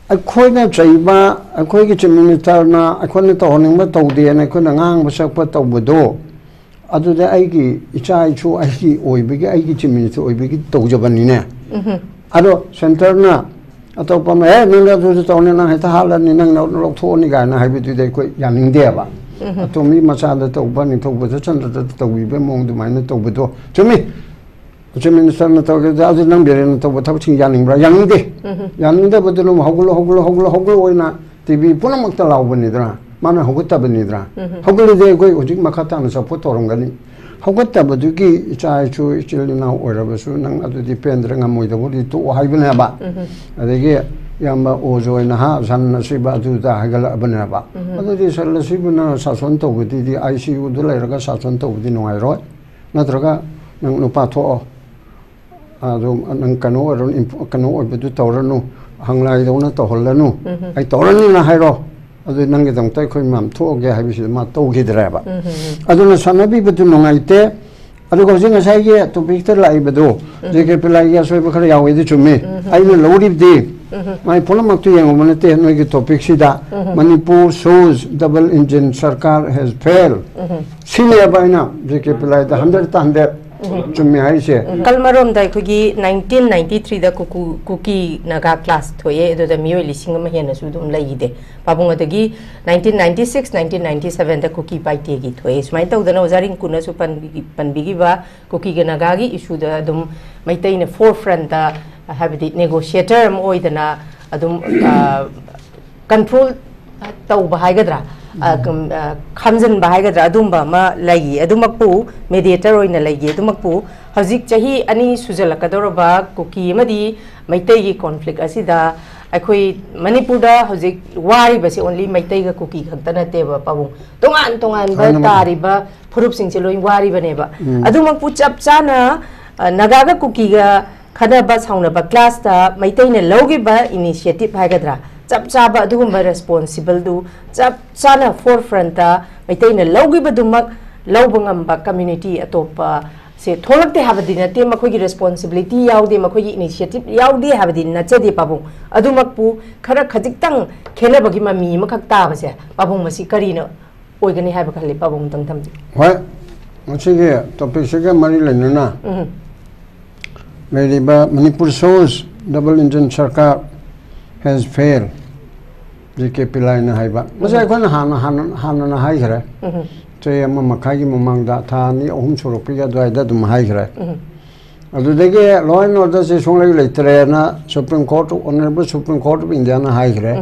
ꯑꯩꯈꯣꯏꯅ ꯆꯩꯕ ꯑꯩꯈꯣꯏꯒꯤ ꯆꯤꯐ ꯃꯤꯅꯤꯁꯇꯔꯅ ꯑꯩꯈꯣꯏꯅ ꯇꯧꯍꯟꯅꯤꯡꯕ ꯇꯧꯗꯦꯅ ꯑꯩꯈꯣꯏꯅ ꯉꯥꯡꯕ ꯁꯛꯄ ꯇꯧꯕꯗꯣ ꯑꯗꯨꯗ ꯑꯩꯒꯤ ꯏꯆꯥ ꯏꯁꯨ ꯑꯩꯒꯤ ꯑꯣꯏꯕꯒꯤ ꯑꯩꯒꯤ ꯆꯤꯐ ꯃꯤꯅꯤꯁꯇꯔ ꯑꯣꯏꯕꯒꯤ ꯇꯧꯖꯕꯅꯤꯅꯦ ꯑꯗꯣ ꯁꯦꯟꯇꯔꯅ ꯑꯇꯣꯞꯄ ꯑꯃ ꯅꯪ ꯑꯗꯨꯁꯨ ꯇꯧꯅꯤ ꯅꯪ ꯍꯦꯛꯇ ꯍꯥꯠꯂꯅꯤ ꯅꯪ ꯂꯧꯊꯣꯛꯑꯅꯤ ꯀꯥꯏꯅ ꯍꯥꯏꯕꯗꯨꯗꯤ ꯑꯩꯈꯣꯏ ꯌꯥꯅꯤꯡꯗꯦꯕ ꯑꯇꯣꯝꯕꯤ ꯃꯆꯥꯗ ꯇꯧꯕ ꯅꯤꯡꯊꯧꯕꯗ ꯆꯟꯗ꯭ꯔꯗ ꯇꯧꯕꯤꯕ ꯃꯑꯣꯡ ꯑꯗꯨꯃꯥꯏꯅ ꯇꯧꯕꯗꯣ ꯆꯨꯝꯃꯤ ꯆꯤꯐ ꯃꯤꯅꯤꯁꯇꯔꯅ ꯇꯧꯒꯦ ꯑꯗꯨ ꯅꯪ ꯕꯤꯔꯦꯟꯅ ꯇꯧꯕ ꯊꯕꯛꯁꯤꯡ ꯌꯥꯅꯤꯡꯕ꯭ꯔꯥ ꯌꯥꯅꯤꯡꯗꯦ ꯌꯥꯅꯤꯡꯗꯕꯗꯨꯅ ꯍꯧꯒꯠꯂꯣ ꯑꯣꯏꯅ ꯇꯤꯚꯤ ꯄꯨꯝꯅꯃꯛꯇ ꯂꯥꯎꯕꯅꯤꯗꯅ ꯃꯥꯅ ꯍꯧꯒꯠꯇꯕꯅꯤꯗꯅ ꯍꯧꯒꯠꯂꯗꯤ ꯑꯩꯈꯣꯏ ꯍꯧꯖꯤꯛ ꯃꯈꯥ ꯇꯥꯅ ꯁꯞꯄꯣꯔꯠ ꯇꯧꯔꯝꯒꯅꯤ ꯍꯧꯒꯠꯇꯕꯗꯨꯒꯤ ꯏꯆꯥ ꯏꯁꯨ ꯏꯆꯤꯜ ꯏꯅꯥꯎ ꯑꯣꯏꯔꯕꯁꯨ ꯅꯪ ꯑꯗꯨꯗꯤ ꯄꯦꯟꯗ꯭ꯔ ꯉꯝꯃꯣꯏꯗꯕꯨꯗꯤ ꯇꯣꯛꯑꯣ ꯍꯥꯏꯕꯅꯦꯕ ꯑꯗꯒꯤ ꯌꯥꯝꯕ ꯑꯣꯖꯣꯏꯅ ꯁꯟ ꯑꯁꯤꯕ ꯑꯗꯨꯗ ꯍꯥꯏꯒꯠꯂꯛꯑꯕꯅꯦꯕ ꯑꯗꯨꯗꯤ ꯁꯟ ꯑꯁꯤꯕꯅ ꯁꯥꯁꯣꯟ ꯇꯧꯕꯗꯨꯗꯤ ICUꯗ ꯂꯩꯔꯒ ꯁꯥꯁꯣꯟ ꯇꯧꯕꯗꯤ ꯅꯨꯡꯉꯥꯏꯔꯣꯏ ꯅꯠꯇ꯭ꯔꯒ ꯅꯪ ꯅꯨꯄꯥ ꯊꯣꯛꯑꯣ ꯑꯗꯨ ꯅꯪ ꯀꯩꯅꯣ ꯑꯣꯏꯔꯅꯨ ꯀꯩꯅꯣ ꯑꯣꯏꯕꯗꯨ ꯇꯧꯔꯅꯨ ꯍꯪꯂꯥꯏꯗꯧꯅ ꯇꯧꯍꯜꯂꯅꯨ ꯑꯩ ꯇꯧꯔꯅꯤꯅ ꯍꯥꯏꯔꯣ ꯑꯗꯨ ꯅꯪꯒꯤꯗꯃꯛꯇ ꯑꯩꯈꯣꯏ ꯃꯌꯥꯝ ꯊꯣꯛꯑꯒꯦ ꯍꯥꯏꯕꯁꯤꯗ ꯃꯥ ꯇꯧꯈꯤꯗ꯭ꯔꯦꯕ ꯑꯗꯨꯅ ꯁꯥꯟꯅꯕꯤꯕꯗꯨ ꯅꯨꯡꯉꯥꯏꯇꯦ ꯑꯗꯨꯒ ꯍꯧꯖꯤꯛ ꯉꯁꯥꯏꯒꯤ ꯇꯣꯄꯤꯛꯇ ꯂꯥꯛꯏꯕꯗꯣ JK ꯄꯤꯜꯂꯥꯏꯒꯤ ꯑꯁꯣꯏꯕ ꯈꯔ ꯌꯥꯎꯋꯦꯗꯤ ꯆꯨꯝꯃꯤ ꯑꯩꯅ ꯂꯧꯔꯤꯕꯗꯤ ꯃꯥꯏ ꯄꯨꯝꯅꯃꯛꯇꯨ ꯌꯦꯡꯉꯨꯕ ꯅꯠꯇꯦ ꯅꯣꯏꯒꯤ ꯇꯣꯄꯤꯛꯁꯤꯗ Manipur shows double engine sarkar has failed ꯁꯤꯅꯦꯕ ꯑꯩꯅ JK ꯄꯤꯜꯂꯥꯏꯗ 100 चुम्मे हाइसे कल मरोम दा खुगी 1993 दा कुकी नागा क्लास थोये एदो मियो लिसिंग म हेन सु दुम लैदे पाबुंग अदगी 1996 1997 दा कुकी पाइटे गी थोये सुमाइ तौदना ओजारिंग कुना सु पनबिगी बा कुकी गे नागा गी इशू दा दुम मैतै ने फोरफ्रंट दा हैबिट नेगोशिएटर म ओइदना अदुम कंट्रोल तौ बहाइगद्रा खमजन बहाइगद्रा अदुम्बा मा लगी अदुमकपु मेडिएटर ओइना लगी अदुमकपु हजिक चाही अनि सुजलकदोरबा कुकी मदी मैतै गी कॉन्फ्लिक्ट असिदा अखोई मणिपुर दा हजिक वारी बसे ओनली मैतै गा कुकी खक्ता नतेबा पाबुं तोंगान बा तारिबा फुरुप सिंगसे लोइ वारी बनेबा अदुमकपु चपचाना नगागा कुकी गा खदबा साउनबा क्लास दा मैतै ने लौगिबा इनिशिएटिव हाइगद्रा चप चाबा अदुगुम्बा रेस्पोंसिबल दु चप चाना फोरफ्रंट मैतै ने लौगिबदुमक लौबंगम्बा कम्युनिटी अतोपा से थोलकते हाबदि नते मखोगी रेस्पोंसिबिलिटी याउदे मखोगी इनिशिएटिव याउदे हाबदि नचदे पाबुं अदुमकपु खरा खजिक्तंग खेलबगी ममी मखक ताबसे पाबुं मसी करिनो ओइगनि हाबा खले पाबुं तंग थमदि होय मसिगे टॉपिक सेगे मरि लेनुना लेरिबा Manipur shows double engine sarkar has failed JK Pillai na haiba masai khon han na hai khare chei ama makhai gi mamang da tha ni ahum surok ga dwai da dum hai khare adu dege law and order se songlai leitre na Supreme Court Honorable Supreme Court of India na hai khare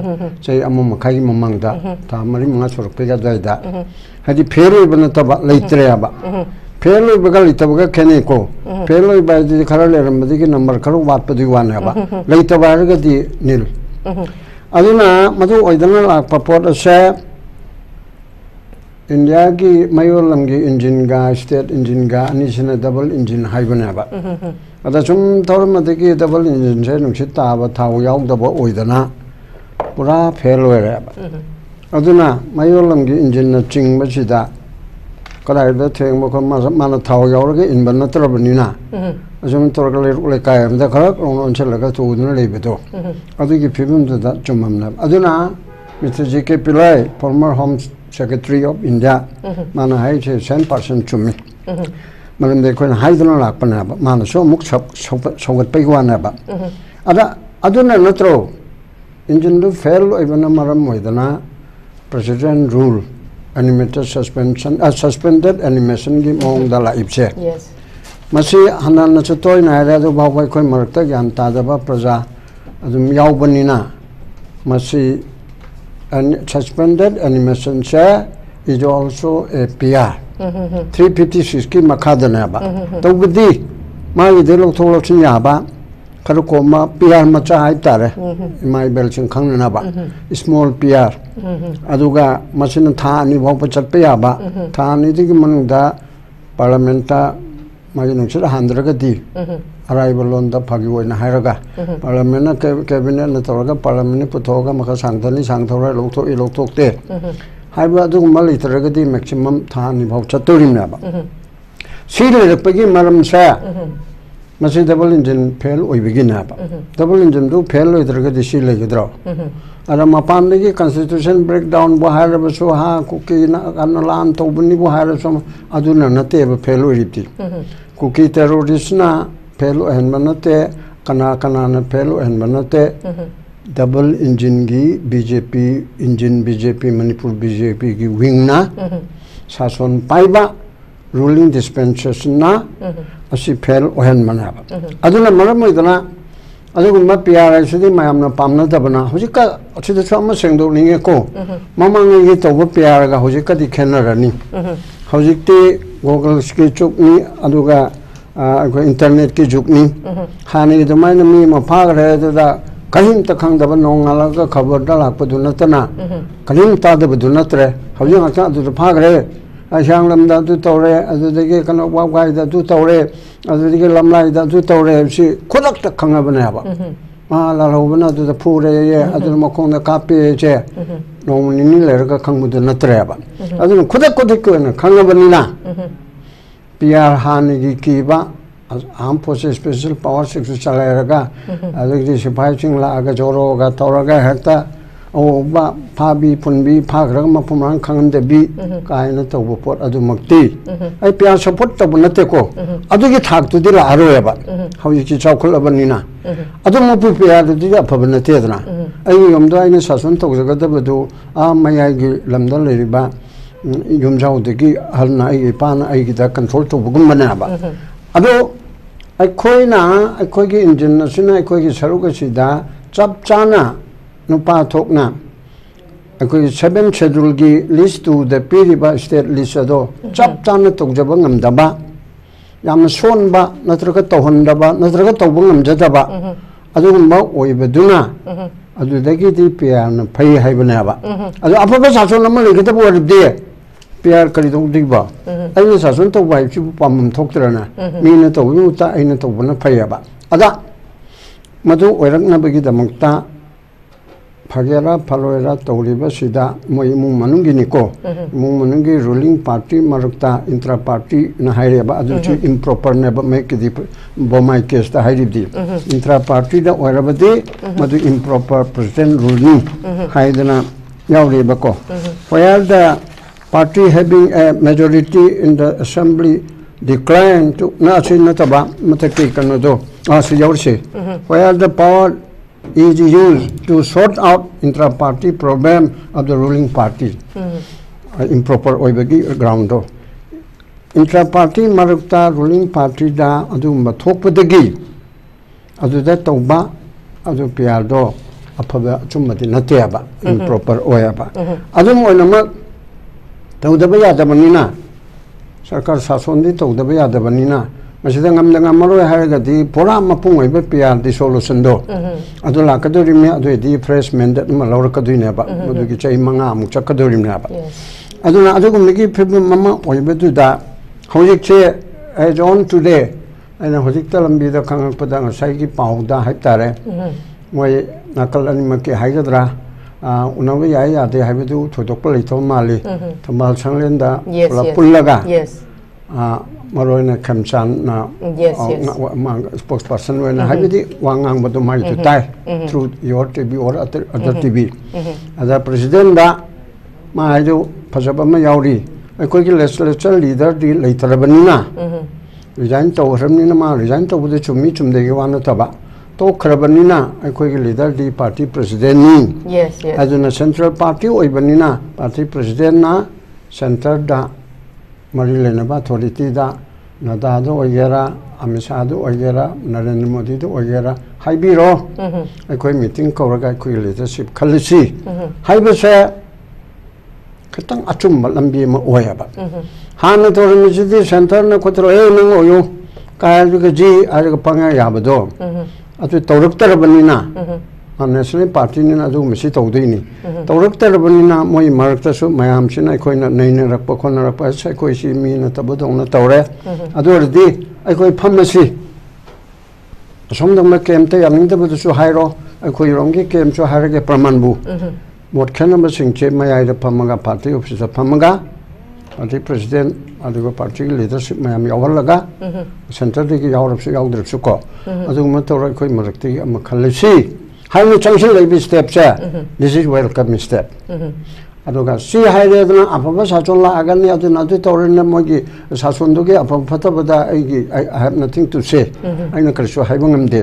chei ama makhai gi mamang da tha mari manga surok ga dwai da hadi fail bana ta ba leitre aba fail baga litabaga khene ko fail ba di khara le ram di number kharo wat pa di wan ba leitaba ga di nil aduna madu oidana lakpa pot ase India gi mayolam gi engine ga state engine ga anisina double engine haibana ba ada chum thor madagi double engine se nungsit ta ba thau yaw da ba oidana pura fail were ba aduna mayolam gi engine na ching ba sida kadai da theng ba khom ma thau yaw ga in ban na trabani na asum torga le kai am da khara on chela ga tu na le bedo adu gi phibum da chumam na aduna Mr. JK Pillai former Home Secretary of India mana hai che 100% chummi malam de ko hai dana lak pa na ba mana so muk sogat pai wa na ba ada aduna natro engine do fail ibana maram moidana president rule animated suspension suspended animation gi mong da la ipse yes masi hanan na chotoi na ra do ba khoi khoi marakta gyan ta da ba praja adum yaw banina masi suspended animation se is also a PR 356 ki makhada na ba to budi ma gi de lok thok lok chin ya ba khar ko ma PR ma cha hai tare mai bel ching khang na ba small PR aduga masin tha ni bhau pa chat pe ya ba tha ni di ki man da parliament ta magi nung sira handra ga di arrival on da phagi oina hairaga parliament na cabinet na toraga parliament puthoga maka sangthani sangthora lokthok te haiba adu mali taraga di maximum tha ni bhau chaturim na ba sile pagi maram sa मसे double engine fail ओइबिगिन हाबा double engine दु fail ओइद्रगा दिसि लेगिद्रो अरा मपान दगी constitution break down बो हारबसो हा cookie ना लान तौबनि बो हारसो अदुना नते फेल ओइरिति कुकी टेररिस्ट ना फेल ओहन नते कना कना न फेल ओहन नते डबल इंजन की BJP engine BJP Manipur BJP की विंग ना शासन पाइबा रूलिंग डिस्पेंसेशन ना असी फेल ओहन मनाबा अदुना मरम ओइदना अदुगुम्बा पीआरआई सिदि मायामना पामना दबना हुजिका असिदा सम सेंदो निगे को ममांगे तोबो पीआर गा हुजिका दि खेनरनी हुजिकते गूगल की चुकनी अदुगा इंटरनेट की जुगनी हानि दमाइन मी मफागरे ददा कहीं तखंगदब नोंगालगा खबर दलाकपदु नतना कहीं तादबदु नत्रे हौजिक अचा दु फागरे अशांगलमदा दु तौरे अदुदगे कनो वागाइदा दु तौरे अदुदगे लमलाइदा दु तौरे सि खुदक खंगबनेबा मा लालौबना दु फुरे ये अदु मखोंदा कापे जे नोंनिनि लेरगा खंगबदु नत्रेबा अदु खुदक खुदक खंगबनिना पीआर हानिगी कीबा आम फोर्सेस स्पेशल पावर सिक्स चलाएगा अदगी सिपाही सिंह लागा जोरोगा तौरगा हेक्ता ओबा फाबी फुनबी फाग्रग मफुमान खंगनदेबी कायना तौबो पोट अदुमक्ति आई प्यार सपोर्ट तब नतेको अदुगी थाक्तुदि लारोयबा हौजिकी चौखलबनिना अदुमपु प्यारदुदि अफब नतेदना आई यमदो आइना शासन तौजगदबदु आ मयागी लमदा लेरिबा युमजाउदगी हलना आई पाना आईगिदा कंट्रोल तौबगुमनाबा अदो अखोइना अखोइगी इंजन असिना अखोइगी सरुगसिदा चप चाना नुपा थोकना अखोइगी 7 शेड्यूल की लिस्ट टू द पीरिबा स्टेट लिस्ट अदो चप चाना तौजब ngमदबा याम सोनबा नत्रग तौहनदबा नत्रग तौब ngमजदबा अदुगुम्बा ओइबदुना अदुदगी दि पियान फै हाइबनाबा अदु अफबा सासन अमा लेगदब वरदे प्यार करी दिबा अइना शासन तो वाइ छि पामम थोक्तरना मीना तो युता अइना तो बना फैयाबा अदा मधु ओइरकनबगी दमक्ता फगेरा फलोएरा तौरिबा सिदा मोय इमुंग मनुंगिनिको इमुंग मनुंगी रूलिंग पार्टी मरक्ता इंट्रा पार्टी न हाइरेबा अदु छि इम्प्रॉपर नेब मेकदि बोमाइ केस ता हाइरिबदि इंट्रा पार्टी दा ओइरबदि मधु इम्प्रॉपर प्रेसिडेंट रूलिंग हाइदना यावरिबको फयर दा party having a majority in the assembly declined to nataba mataki kanodo asiyorse where the power is used to sort out intra party problem of the ruling party improper oibagi ground do intra party marukta ruling party da adu mathokpadagi adu da tauba adu piar do afaba chumadi nateba improper oyaba adu oinama तौदब यादबनिना सरकार शासन तौदब यादबनिना मसिदा ngमरो हारगदि पुरा मपुंग ओइबे पियार दि solution दो अदु लाकदोरिमे अदुदि fresh mandate म लौरकदुइनेबा मदुगी चै मंगा अमु चकदोरिमेबा अदुना अदुगुमगी फिब ममा ओइबेदुदा हौजिकसे एज ऑन टुडे अना हौजिकता लंबीदा खंगपदा ngसाइगी पाउदा हाइतारे मोय नाकल अनिमके हाइगदरा उनाव याय यादे हाइबेदु थोदोकप लैथो माली थमाल संलेंदा पुल्लगा मरोइना खमचान ना स्पोक्स पर्सन वेना हाइबेदि वांगांग बदु माइ टु टाइ through your TV or other TV other president दा मा हाइदु फजबा मा यावरी अखोइगी लेजिस्लेचर लीडर दि लैथरबनिना रिजाइन तौहरमनिना मा रिजाइन तौबदु चुम्मी चुमदेगी वाना तबा तो खरबनिना अखोइगी लीडर दी पार्टी प्रेसिडेंट नी अदुना सेंट्रल पार्टी ओइबनिना पार्टी प्रेसिडेंट ना सेंटर दा मरी लेनबा अथॉरिटी दा नदा दो ओइगेरा अमिशा दो ओइगेरा नरेंद्र मोदी दो ओइगेरा हाइबिरो अखोइ मीटिंग कौरगा अखोइ लीडरशिप खलिसी हाइबसे खतंग अचुम लंबी म ओयबा हान तोरमिजिदी सेंटर न खोतरो ए नंग ओयो कायरग जी आरग पंगा याबदो अतु तौरक्तरबनिना नेशनल पार्टी ने अदु मिसी तौदैनी तौरक्तरबनिना मोय मरक्तसु मयाम सिना अखोइना नैना रक्प खोना रक्प अखोइ सि मीना तबदौना तौरे अदुरदि अखोइ फमसी असोमदम केमते यानिंगदबदसु हाइरो अखोइ रोंगी केमसु हाइरगे प्रमाणबु मोट खेनबसिंचे मयाइदा फमगा पार्टी ऑफिसर फमगा पार्टी प्रेसिडेंट अदुगा पार्टी की लीडरशिप मैम यावलगा सेंटर की यावरबसु यावद्रबसु को अदुगा तौर अखोई मरक्ति अम खल्लसी हाइनो चंगसिल लेबि स्टेप से दिस इज वेलकम स्टेप अदुगा सी हाइरेदना अफबा साचोन लागानि अदुना अदु तौरन मोगी साचोनदुगे अफब फतबदा I have nothing to say आइना करसु हाइबंगमदे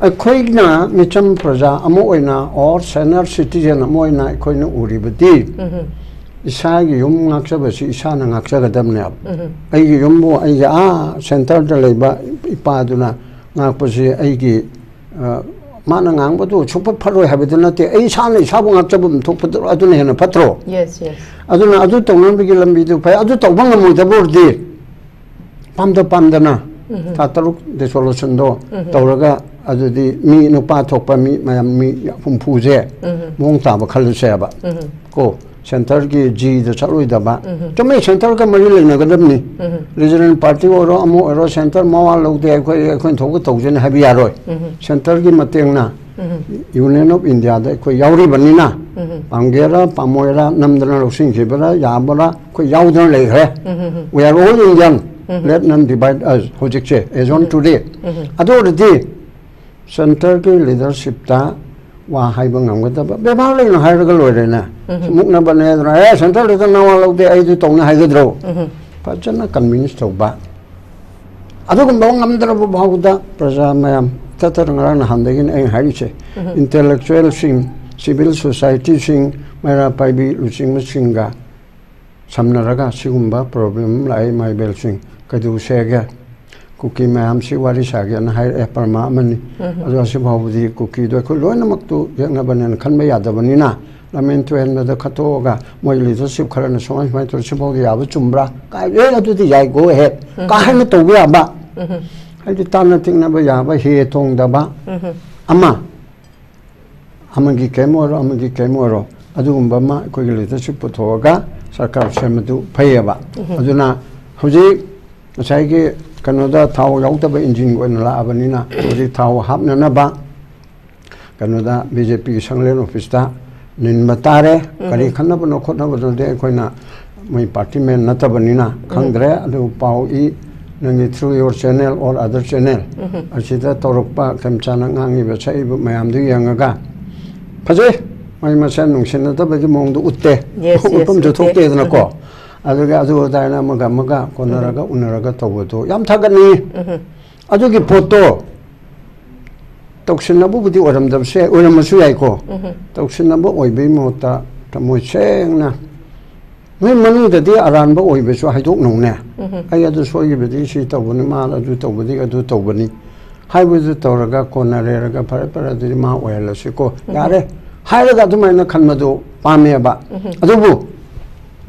अखोइना मिचम प्रजा अमो ओइना और senior citizen Amo ओइना अखोइना उरिबदी इसागी yum ngakjabasi isana ngakjagadamne aigi yumbo aigi center da leiba ipaduna ngakpasi aigi mana ngangbadu chukpa pharoi habiduna te ai sana isabu ngakjabum thokpadu aduna hena patro yes aduna adu tongnambigi lambidu pai adu tawbangamuda bordi pamdana tataruk de solution do tawraga adudi mi nupa thokpa mi mayam mi pumpuje mong taba khaluse ba ko centre की जी the चलोई दबा तो मैं centre का मरी लेना गदबनी regional party और अमो और centre मवा लोगदे कोई कोई थोक तौजन हबी यारोय सेंटर की मतेंगना यूनियन ऑफ इंडिया द कोई यावरी बनिना पांगेरा पामोयरा नमदना रोसिंग खेबरा याबरा कोई यावदन ले है we are all Indian let नम डिवाइड अस होजिकचे एज ऑन टुडे अदोरदि सेंटर की लीडरशिप ता वा हाइबं ngamgada बेबार लेना हाइरगा लोइरेना मुकना बनेदरा ए सेंटर लेदा नावा लौदे आइदु तौना हाइगद्रो फजना कन्विन्स तौबा अदुगम ngamdra बावदा प्रजा मयम ततरंगरा हांदगिन ए हाइचे इंटेलेक्चुअल सिंग सिविल सोसाइटी सिंग मेरा पाइबी लुसिंग मसिंगा समनरगा सिगुम्बा प्रॉब्लम लाई माइबेल सिंग कदु सेगे कुकी मैम से वारी सागे न हाई परमा मनी अदो से भावदी कुकी दो को लोन मक्तु यंगा बनेन खनबे यादबनिना लमेन ट्वेन द खतोगा मोय लीडरशिप खरन सोय माय तो से भावदी याब चुमब्रा का ए अदुदी याई गो हेड का हन तो याबा हाइदि तान थिंगना बा याबा हे थोंग दबा अमा अमगी केमोरो अदुगुम्बा मा कोई लीडरशिप पुथोगा सरकार से मदु फैयबा अदुना हुजी साइगे कनोदा थाव याउतब इंजिन को लाबनिना होजि थाव हापननबा कनोदा बीजेपी की संगलेन ऑफिस ता निन्म तारे करी खनबनो खोनबनो दे कोइना मै पार्टी में नतबनिना खंगद्रे अदु पाउ ई नंगी थ्रू योर चैनल और अदर चैनल असिदा तोरकपा कमचाना ngangi बे साइब मयाम दु यंगगा फजे मै मसन नुंसिनतबगी मोंग दु उत्ते उपम जो थोकते दनको अदुगे अदुदायना मगा कोनरगा उनरगा तवदो याम थागनी अदुगे फोटो तौसिनबुबुदि ओरमदबसे ओरमसु याइको तौसिनबु ओइबे मोता तमोय सेंगना मै मनुददि अरानबा ओइबेसु हाइदोक नौने आइ अदु सोइबेदि सि तवबनि मा अदु तवबदि अदु तवबनि हाइबुदु तवरगा कोनरेरगा फरपरदि मा ओयलसिको यारे हाइरगा दुमाइना खनमदु पामेबा अदुबु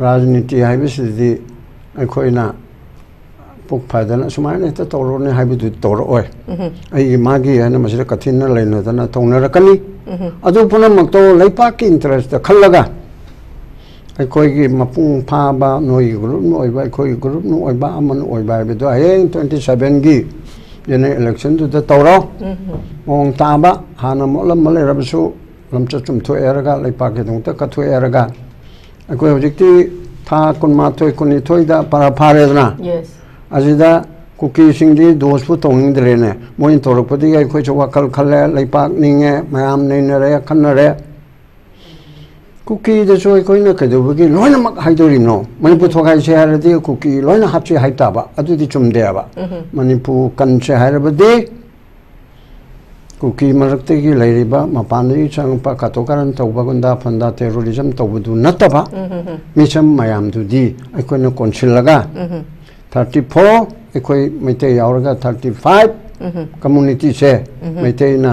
राजनीति हाइबसिदि अखोइना पुक फादना सुमाइना त तौरोने हाइबदु तौरोय आई मागी हना मसिदा कथिन लैनदना तौनरकनी अदु पुनमक्तो लैपाक की इंटरेस्ट खल्लगा अखोइगी मपुंग फाबा नोई ग्रुप नो ओइबा अखोइ ग्रुप नो ओइबा अमन ओइबा बेदो हें 27 गी जेने इलेक्शन दु तौरो मोंग ताबा हाना मोलम मलेरबसु लमच चुमथो एरगा लैपाक के दंत कथो एरगा अखोइ हजिकति था कुनमाथोय कुनिथोयदा पारा फारेदना अजिदा कुकी सिंगदी दोसपु तोंगिंद्रेने मोइन तोरपदि अखोइ चवाकल खले लैपाक निंगे मयाम नैनरे खन्नरे कुकी दसो अखोइना कदुबगी लोइनमक हाइदोरिनो मणिपुर थोगाइसे हारदि कुकी लोइना हापसे हाइताबा अदुदि चुमदेबा मणिपुर कनसे हारबदि कुकी मरक्तगी लैरिबा मपानदि चंगपा कातोकारन तौबगुंदा फंदा टेररिज्म तौबदु नतबा मिसम मयामदुदि अखोइना कोनसिलगा 34 अखोइ मैते यावरगा 35 कम्युनिटी से मैतेना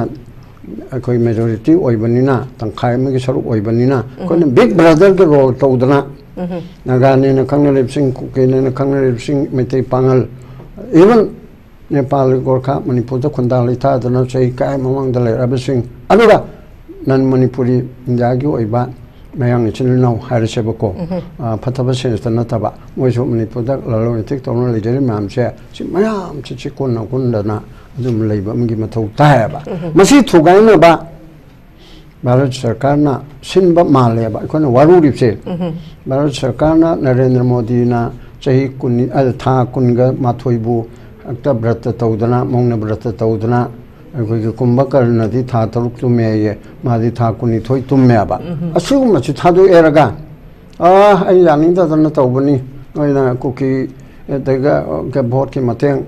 अखोइ मेजॉरिटी ओइबनिना तंखाय मगे सरुक ओइबनिना कोन बिग ब्रदर के रोल तौदना नागाने न खंगलेबसिंग कुकेने न खंगलेबसिंग मैते पांगल इवन नेपाल गोरखा मणिपुर खुंदा लेथादना सही काय ममंग दले रबसिंग अदुगा नन मणिपुरी इंडिया की ओइबा मयांग चिननाव हारसेबको फतबा सेंस नतबा मोइसो मणिपुर दा ललोइटिक तौन लेजरी मामसे सि मयाम छि कोन कोनदना अदुम लेबा मगी मथौ तायबा मसी थुगाइनबा भारत सरकार ना सिनबा मालेबा कोन वारुरिसे भारत सरकार ना नरेंद्र मोदी ना चाही कुन था कुनगा माथोइबु अक्ता व्रत तौदना मौन व्रत तौदना अखोई कुंभकर्ण था तरुक तुमे ये मादी था कुनी थोई तुमे आबा असुगुम छु थादो एरगा आई यानी दना तौबनी नोइना कुकी देगा के भोट की मतेंग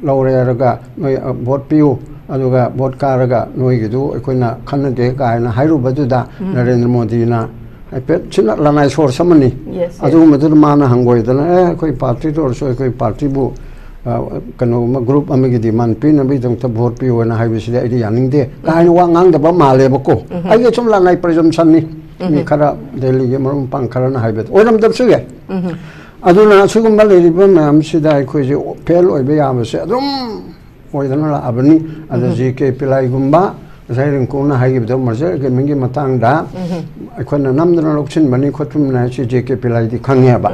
लौरेरगा नोइ भोट पियु अदुगा भोट कारगा नोइगिदु अखोइना खन्नगे गायना हाइरुबदुदा नरेंद्र मोदी ना पेट छिना लनाई सोर समनी अदुगुमदु माना हंगोइदना अखोइ पार्टी तोरसो अखोइ पार्टी बु कनो ग्रुप अमेगी डिमांड पिनबी दंग भोट पियोना हाइबिसिदे आइदि यानिंगदे गायना वा ngang मालेबको आइगे सुम लानाई प्रेजम्पशन नि मी खरा दिल्ली के मरुम पांग खरना हाइबेत ओरम दबसुगे अदुना सुगुम्बा लेरिबा मैम सिदा अखोइजे फेल ओइबे याबसे अदुम ओइदना लाबनी अदा जीके पिलाइगुम्बा जायरिंकोना हाइगिबदो मर्जर के मिंगी मतंगदा अखोना नमदना लोक्सिन बनी खोतुमना सी जेके पिलाइदि खंगेबा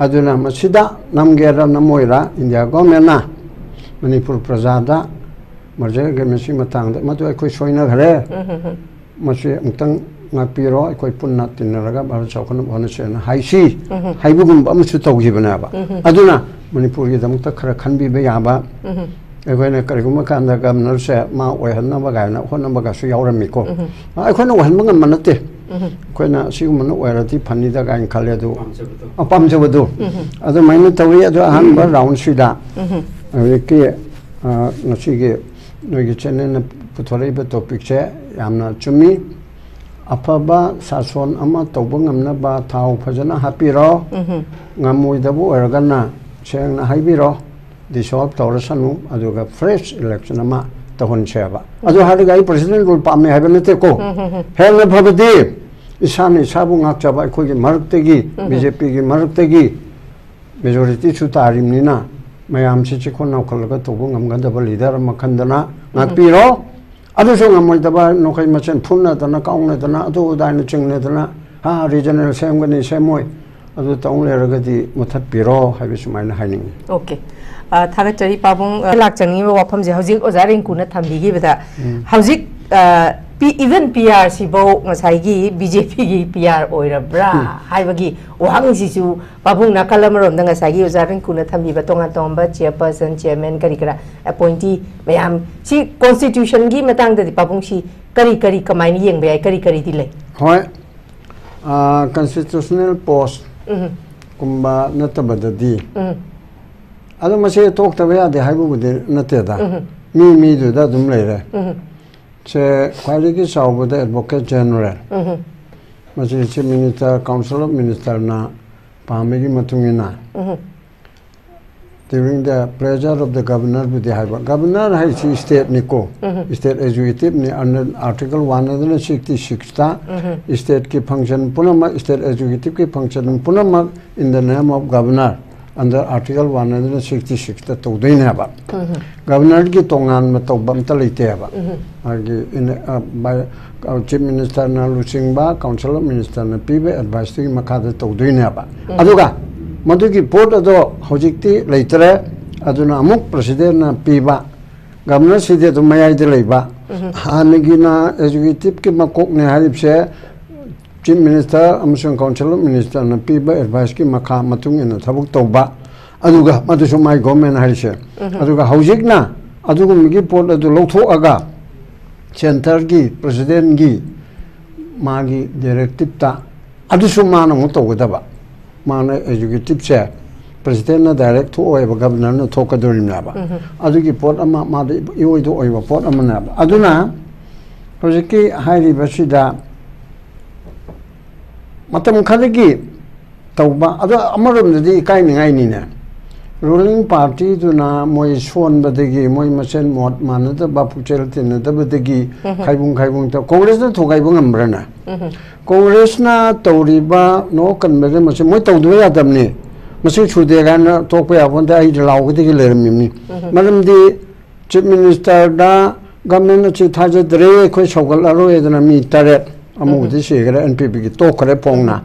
अदुना मसिदा नमगेरा नमोइरा इंडिया गवर्नमेंटना मणिपुर प्रजादा मर्जर के मिसी मतंगदा मदु अखोइ सोइना घरे मसे उतंग ngapiro akoi punna tinaraga bharat chaukhana bhanasena haisi haibugum amsu tawgibanaaba aduna manipur gi damukta khara khanbi be yaba akoina kariguma kanda governor se ma oihanna bagaina honna baga su yaurami ko akoina oihanba ngammanate akoina sigumana oirati phanida gain khaledu apamjabadu adu maina tawi adu ahanba round sida ke nasige noigi channel puthoraiba topic che yamna chumi अफबा सासन अमा तौबा ngamnaba थाव फजना हापिरो ngamoidabo ergana sengna haibiro dissolve tawrasanu aduga fresh election ama tahon cheba adu harigai president rule pamme habenate ko helna bhabadi isani sabu ngakchaba khogi maruktegi bjp gi maruktegi majority chu tarimnina mayam chi chikhona kholaga tawba ngamgandaba leader makhandana ngapiro अदुसो ngमोइदबा नोखै मचन फुनना दना काउंना दना अदु उदाइन चिंगना दना हा regional सेमगनि सेमोय अदु ताउलेरगदि मुथत पिरो highway सुमाइना हाइनिंग okay थागचरी पाबुंग लाकचंगी वाफम जे हजिक ओजारिंग कुना थंबिगी बेदा हजिक even PR सिबो ngसाइगी बीजेपी गी पीआर ओइरब्रा हाइबगी वांगसिसु पाबुंग नाकलमरोम दंग ngसाइगी ओजारिंग कुना थंबिबा तोंगा तोंबा चेयरपर्सन चेयरमैन करी करा अपॉइंटी मयाम सी कॉन्स्टिट्यूशन गी मतंग दि पाबुंग सी करी करी कमाइनी येंग बे करी करी दि ले होय कॉन्स्टिट्यूशनल पोस्ट कुंबा नतबददी अदु मसे तोक तबे आदे हाइबु बुदे नतेदा मी दुदा दुम लेरे से क्वालिटी साउबदा एडवोकेट जनरल मसे chief minister council of minister ना पामेगी मतुंगिना during the pleasure of the governor with the high governor has state niko state executive ni under article 166 ta state ki function punama state executive ki function punama in the name of governor under article 166 ta tawdaina ba governor ki tongan ma tawbam ta leite ba agi in by chief minister na lusingba council of minister na pibe advice ki makada tawdaina ba aduga मधुकी पोट अदो हजिक्ति लेतरे अदुना अमुक president ना पीबा governor सिदे तो मयाइदे लेबा हानगिना educative के मकोक ने हारिबसे चीफ मिनिस्टर अमसुंग काउंसिल ऑफ मिनिस्टर ना पीबा एडवाइस की मखा मतुंग इन थबुक तौबा अदुगा मदुसु माय गवर्नमेंट हारिसे अदुगा हजिकना अदुगुमगी पोट अदु लौथोआगा सेंटर की प्रेसिडेंट की मागी डायरेक्टिव ता अदुसु माना मु तौगदबा माने एजुकेटिव से प्रेसिडेंट ना डायरेक्ट थो ओय गवर्नर ना थोकदोरिनाबा अदुगी पोट अमा मादे इओइदो ओयबा पोट अमनाबा अदुना होजिकी हाइरिबसिदा मतम खदगी तौबा अदु अमरमदि काइनिङाइनिने रूलिंग पार्टी दुना मोय सोनबदगी मोय मसेन मोट मानदबा पुचेल तिनदबदगी खाइबुं त कांग्रेस ना थोगाइबुं अमब्रना कांग्रेस ना तौरीबा नो कन्बे मसे मोय तौदबे यादमने मसे छुदे गान तोपे याबोंदा आई लाउगदगी लेरमिनी मरमदि चीफ मिनिस्टर दा गवर्नमेंट ची थाजदरे खोय सौगलरो एदना मी तारे अमुदि सेगरे एनपीपी की तोखरे पोंगना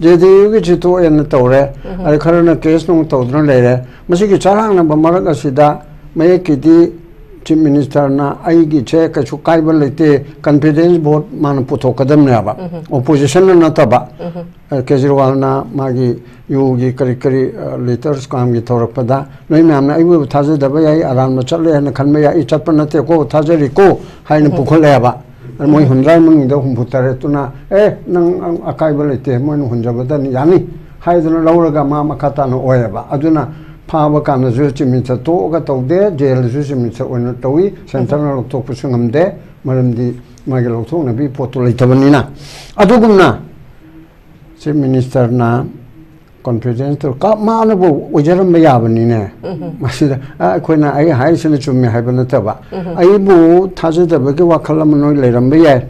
जेदीयु की चितो एन तौरे अरे खरना केस नो तौद्रन लेरे मसे की चारांग ना बमरक असिदा मये किदी chief minister na aigi che ka chu kai bal lete confidence vote man puthok kadam ne ba opposition na ta ba Kejriwal na magi yugi kari kari letters kam gi thorak pada noi nam na aibu thaje da ba yai aran ma chatle na khan me ya I chat pa na te ko thaje ri ko hai na pukhol le ba moi hundrai mang da hum putare tuna nang akai bal lete moi hunja ba da ni yani hai da na laura ga ma makata no oya ba aduna 파버 간의 주심인서 또가 또대 제일 주심인서 오늘 또이 센터를 또 부승함대 말음디 마게 로통나 비 포토를 있다버니나 아두금나 제 미니스터나 컨피던셜 까 마나보 오저럼 야버니네 마시다 아 코나 아이 하이스는 좀 해버는다 봐 아이부 타즈다 버게 와칼라면 노이 레람베야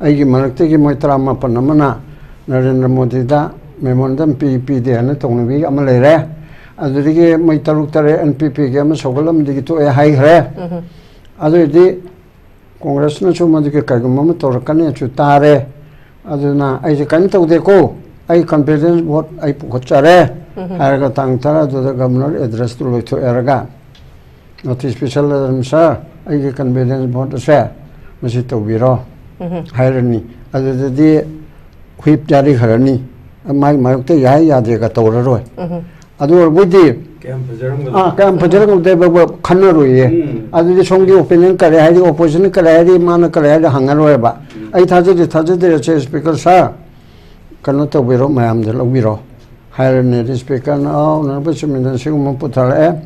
아이기 마르테기 모이트라마 파나마나 나렌드라 모디다 메몬담 PPD는 동네비 아말레레 아들에게 뭐 이따룩따래 NPP게 하면 소글람들이 또 하이그래 아들이 콩그레스는 좀 어떻게 깔끔하면 돌아가네 주따래 아들나 아이제 간다고 되고 아이 컨피던스 뭐 아이 고짜래 하여가 당타라도 가문을 애드레스로 놓고 에라가 노티스 스페셜럼사 아이게 컨피던스 뭐도세 무시 또 비로 하이르니 아들이 휘입 자리 하려니 마이 마역대 야야데가 떠오르러 아두 뭐지 그냥 버저런 거 대버 칸너로예 아주 총기 오피니언 그래 하디 오포지션 그래 하디 만 그래 하디 항아로 해 봐. 아이 타저들 제 스피커 사 그노도 위로 마음들 위로 하이르네 스피커 나 버치면 지금 부탁해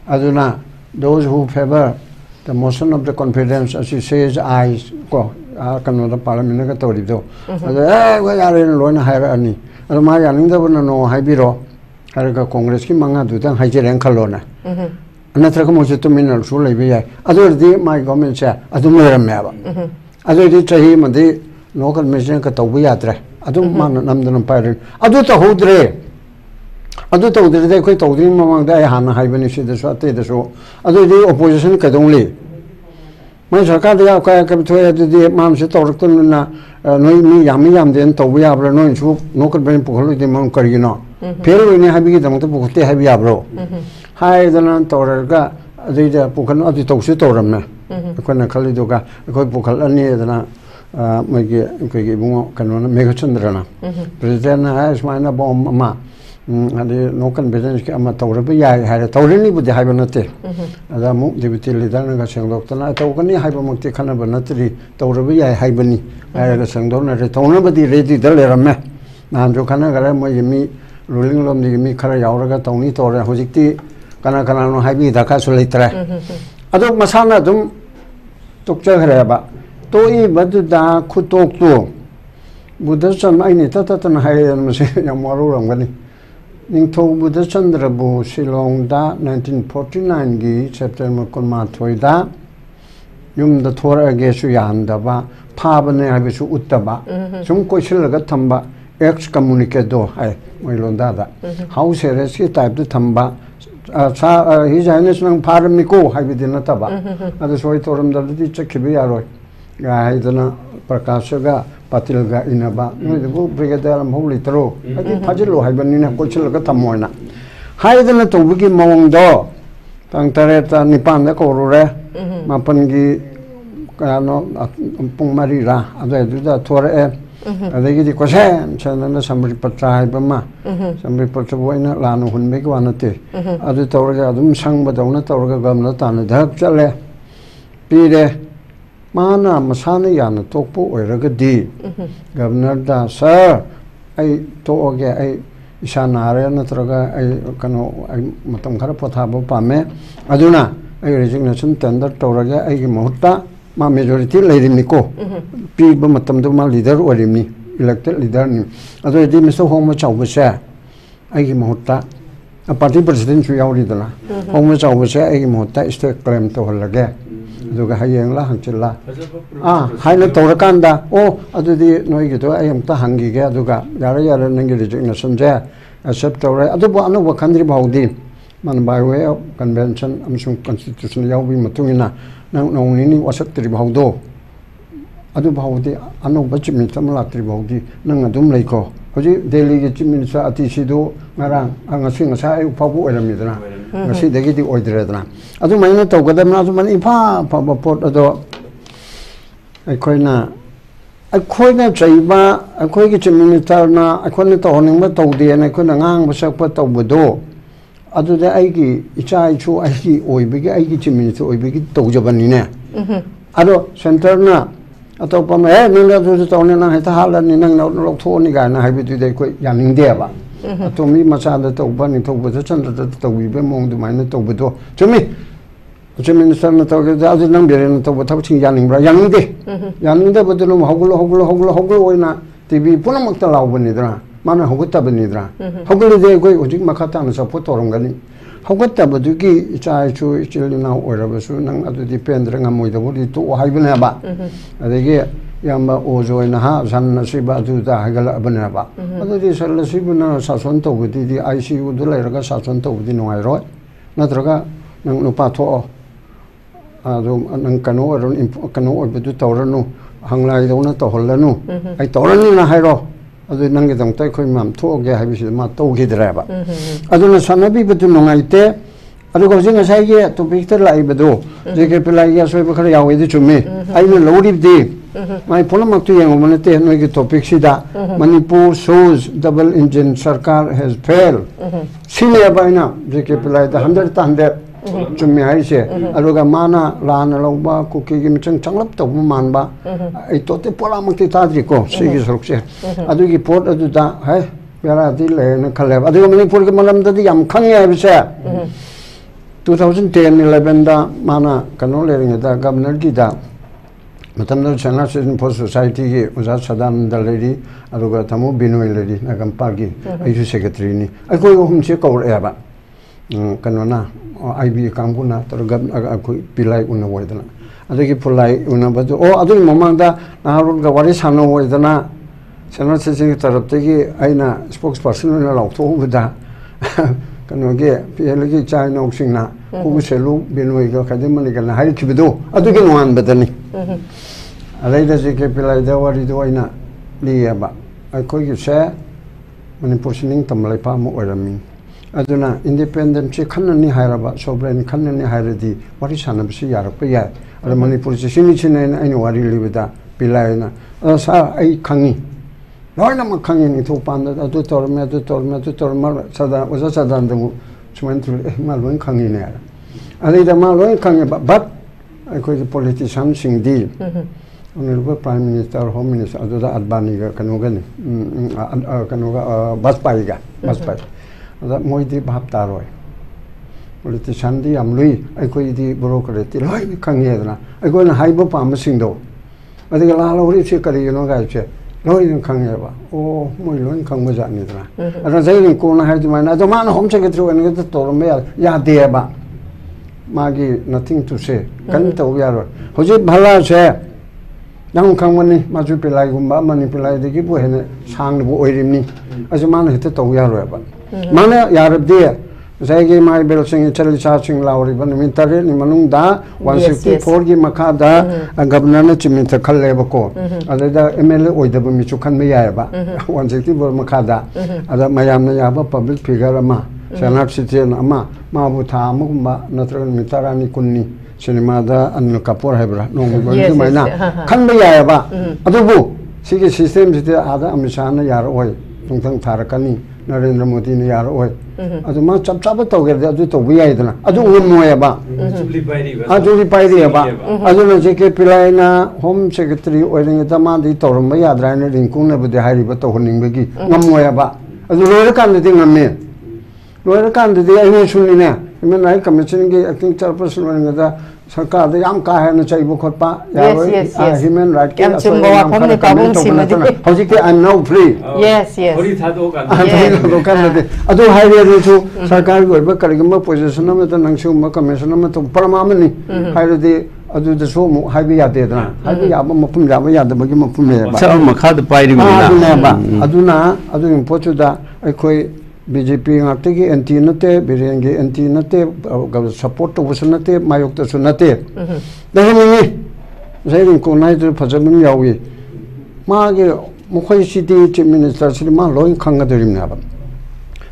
아두나 those who favor the motion of the confidence as he says I go 그노도 parliament 가 또리도 아두 왜 야르는 로나 하이르니 아두 마 야닝다버는 노 하이비로 하르가 콩그레스 키 망아 두당 하이제랭 칼로나 안나트라가 모시토 미널 술레비야 아도르디 마이 거멘차 아두메라메바 아도르디 차히 만디 로컬 미션 카 토부야드레 아두만 남드는 파이르 아두타 호드레 아두타 호드레 코이 토디 마망다 하나 하이베니 시데소 아테데소 아도르디 오포지션 카동리 मैं सरकार दिया क्या कभी थोड़ा यदि माम से तौर तो ना नोई मी यामी याम देन तो भी आप लोग नोई चुप नौकर बने पुखलो इतने माम करिए ना फिर वो इन्हें हबी की दम तो पुखते हबी आप लोग हाय इतना तौर का अजीजा पुखलो अजी तो उसे तौर में कोई न खाली दो का कोई पुखलो नहीं इतना मैं कोई बुआ कानून मेघचंद्र ना प्रेसिडेंट है इसमें ना बॉम मा अरे नौकन बिजनेस के अम्मा तौर पे है तौर नहीं बुद्धि है बनते अदा मु डिप्टी लीडर ने का संगदोक्ता ना तो कनी है बमक्ति खाना बनतरी तौर पे है बनी है का संगदो ना तौर बदी रेडी दल रमे नान जो खाना करे म यमी रूलिंग लोम नि मी खरा यावरगा तौनी तौर होजिक्ति कना कना नो हाइबी दका सुलेतरे अदो मसाना दुम तोकचा खरेबा तो ई बदुदा खुतोक तो बुद्धसम आइनि तततन हाय मसे यामरो रंगनी निंथौ बुद्ध चंद्रबु शिलोंगदा 1949 गी सेप्टेम्बर 23दा युमदा थोरगे सु यामदबा फाबने हाबिसु उत्तबा सुम कोइसिलगा थंबा एक्स कम्युनिकेटो हाय मोइलोंदादा हाउस एरेस्ट की टाइप दे थंबा सा हि जाइनेस नंग फारमिको हाबिदिना तबा अदु सोइ तोरमददि चखिबि यारोय गाइदना प्रकाशगा पातिलगा इनबा नोइदबु ब्रिगेडियर मौली तरो अदि फाजिलो हाइबनिना कोइसिलगा थमोइना हाइदना तोबुगी मवंगदो तंग तरेता निपान दा कोरुरे मापनगी कानो पुंग मरीरा अदुदा थोरे अदगी क्वेश्चन चनना समरी पत्र हाइबमा समरी पत्र बोइना लानु हुनबेगी वानते अदु तौरगा अदुम संगबदौना तौरगा गमना ताना धक चले पीरे माना मसाना याना तोकपो ओइरगदी गवर्नर दा सर आई तोगे आई इसा नारे नत्रगा आई कनो आई मतम खरा पोथाबो पामे अदुना आई रेजिग्नेशन टेंडर तौरगा आई की मुहूर्ता मा मेजॉरिटी लेरिमनिको पीब मतम दो मा लीडर ओरिमनी इलेक्टेड लीडर नि अदुदी मिस्टर होम चाउबसे आई की मुहूर्ता पार्टी प्रेसिडेंट सु यावरिदना होम चाउबसे आई की मुहूर्ता स्टेट क्लेम तो हलगे दुगा हायेंला हंचिला हाइना तौरकांदा ओ अदुदी नोइगिदो आई अमता हंगिगे अदुगा यारा यारा नंगी रेजिग्नेशन जे एक्सेप्ट तौरे अदुबो अनुबो खंद्रि बाउदी मन बाय वे ऑफ कन्वेंशन अमसुं कॉन्स्टिट्यूशन यावबि मतुंगिना नंग नौनिनी वासक्तरि बाउदो अदु बाउदी अनुबो चीफ मिनिस्टर मलाक्तरि बाउदी नंग अदुम लेको होजि दिल्ली के चीफ मिनिस्टर अतिसिदो ngarang ngasi ngasa ai upabu oiramidana ngasi degi di oidre dana adu maina to gadam na man ifa pa pot ado aikoina chaiba akoi ki minister na akoi to honing ma to de na akoi ngang ba sak pa to bodo adu de ai ki icha ichu ai ki oibegi ai ki minister oibegi to jabani ne ado center na atau pa me nang da tu to ne na ha ta halan ni nang lo tho ni ga na hai bi tu de ko yaning de ba to mi ma sa da to ba ni to ba chan da to wi be mong du mai na to ba do chumi minister na to ga da nang be na to ba thab ching yaning bra yaning de ba du no hoglo oina tv puna mak ta law ba ni dra mana hogutta ba ni dra hoglo de ko ojik ma kha ta na sa po to rong ga ni hogutta ba du ki cha chu chil na ora ba su nang adu depend ra ngamoi da bodi to hai ba na ba adege yamba ojo na ha san na si ba du da hagala ba na ba adu di sal si bu na sa son to bu di ICU du lai ra ga sa son to bu di no ai ro na tra ga nang no pa tho adu nang kano ron kano ba du to ra no hang lai do na to hol la no ai to ra ni na hai ro adu nang ge dong tai khoi mam tho ge hai bi si ma to ge dra ba adu na sanabi bu du no ngai te adu ko jing sai ge to picture lai ba do je ke pelai ya soi ba khara yaw e di chume ai no lo ri di mai pola mak tu yang mon te no ge topic sida Manipur shows double engine sarkar has failed senior ba na je ke pelai da 100 chume hai se adu ga mana la na lo ba ku ke gi chang changlap to man ba ai to te pola mak ti ta dri ko se gi sorok se adu gi port adu da hai yara di le na khale adu ga Manipur ge malam da di yam khang ya bi se 2010-11 da mana kano le ring da governor ki da matam China Citizen for Society ki uza sadam daleri aduga tamu binoi leri nagam parki ayu secretary ni akoi hum che kaur e ba kano na IB kampu na tar gab akoi pilai una woidana adagi pulai una badu o adu momang da na harun ga wari sano woidana China Citizen tarap te ki aina spokesperson na law to hu da kano ge pele gi chai no sing na ku se lu binoi ga kadem ni ga na hai ki bido adu ge no an badani alai da je ke pela da wari do ina li ya ba ai ko gi se mani positioning tam lai pa mo orami aduna independent che khanna ni haira ba sovereign khanna ni haira di wari sana bi ya ra pa ya ala mani positioning che na ai no wari li bida pela ina sa ai khangi Lorna makangin itu panda atu torme sada usa sadan tu cuma tu maluin kangin ya. Ada ida maluin kangin but aku itu politician sing di. Honorable Prime Minister, Home Minister atu da Advani ga kanuga ni kanuga Bajpai ga Bajpai. Ada moi di bahap taroi. Politician di amlui aku itu bureaucrat loi kangin ya na. Aku na haibo pam sing do. Ada ga la lori che kari no ga che. Loi kang ya ba o moi loi kang ma ja ni tra ara zai rin ko na ha ji ma na do ma na hom che ke tru en ke to me ya de ba ma gi nothing to say kan to ya ro ho ji bhala che nang kang ma ni ma ju pe lai gum ba ma ni pe lai de gi bu he ne sang ni bu oi rim ni a ji ma na he te to ya ro ba ma na ya rab de zai ge mai bel sing chal cha sing lauri ban min tare ni manung da 164 gi makha da governor na chimin ta khalle ba ko ada da MLA oi da mi chu khan me ya ba 164 makha da ada mayam na ya ba public figure ma sanat citizen ama ma bu tha mu ba natran mi tarani kunni cinema da Anil Kapoor hebra no go mai na khan me ya ba adu bu sigi system jite ada amishana yar oi tung thang tharakani Narendra Modi ni yar oi adu ma chap chap to ge adu to bi ai dana adu un mo ya ba adu li pai ri ba adu na je ke pilai na home secretary oi ring ta ma di to ram ya dra na ring kung na bu de hai ri ba to honing be gi ngam mo ya ba adu lo ra kan de ngam ne lo ra kan de ai ne sun ni ne me nai commission ge acting chairperson ring da sarkar da yam ka hai na chai bu khot pa ya human right ke so wa phom ne ka bum sim de hoji ke I'm now free yes hori tha do kan de adu hai re chu sarkar go ba kar ma position ma ta nang chu ma commission ma to parama ma ni hai re de adu de so mu hai bi ya de da hai bi ya ma phum ya ba ya de ba gi ma phum le ba sa ma kha de pai ri na ba adu in pochu da ai khoi BJP ngate ki anti nate birenge anti nate support to nate mayok to nate dahini zairin ko nai to phajam yawi ma ge mukhai city chief minister sri ma loin khanga derim na ba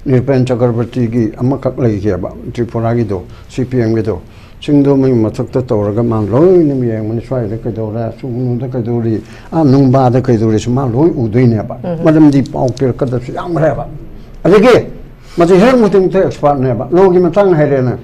Nipen Chakrabarti ki amakak lagi ba Tripura ki do CPM ki do singdo mai mathak ta tawraga man loi nim yang man swai da kai do ra sung da kai do ri nung ba da kai do ri sma loi udoi ne ba madam di pau ke ka da yang ra ba adege ma je her muting te expert ne ba lo gi matang hai re na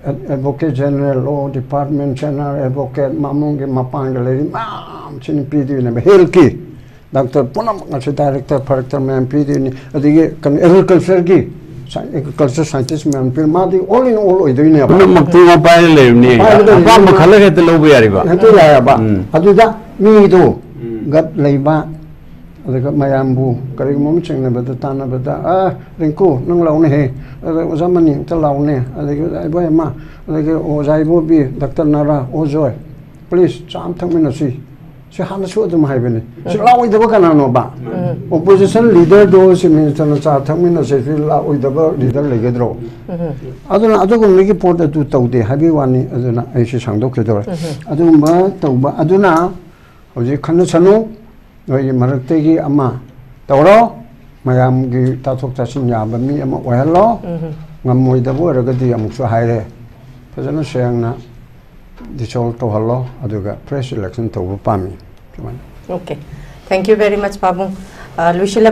Advocate General Law Department General Advocate mamung ke mapang ke le mam chin pd ne ba hel ki Doctor Punam ngasih director director man pd ni adege kan agriculture ki agriculture scientist man pil madi all in all idoi ne ba maktu ma pai le ni ba ma khala ke te lo ba yari ba hetu la ba aduda mi do gat leiba adega mayambu kari mom chengna ba ta ba rinku nang lau ne he zamani ta lau ne adega ai boy ma adega o jai bo bi doctor nara o joy please cham thang min si si han su dum hai bene si lau ida ba kana no ba opposition leader do si minister na cha thang min si lau ida ba leader le gedro aduna adugo mi ki port atu taude habi wani aduna ai si sangdok ke do aduma tauba aduna hoji khanna chanu noi marakte gi ama tawro mayam gi tathok tasin ya ba mi ama wahlo ngamoi da bo raga di amuk so haire phajana seyangna disol to hallo aduga fresh election to pami okay thank you very much Babung Lushila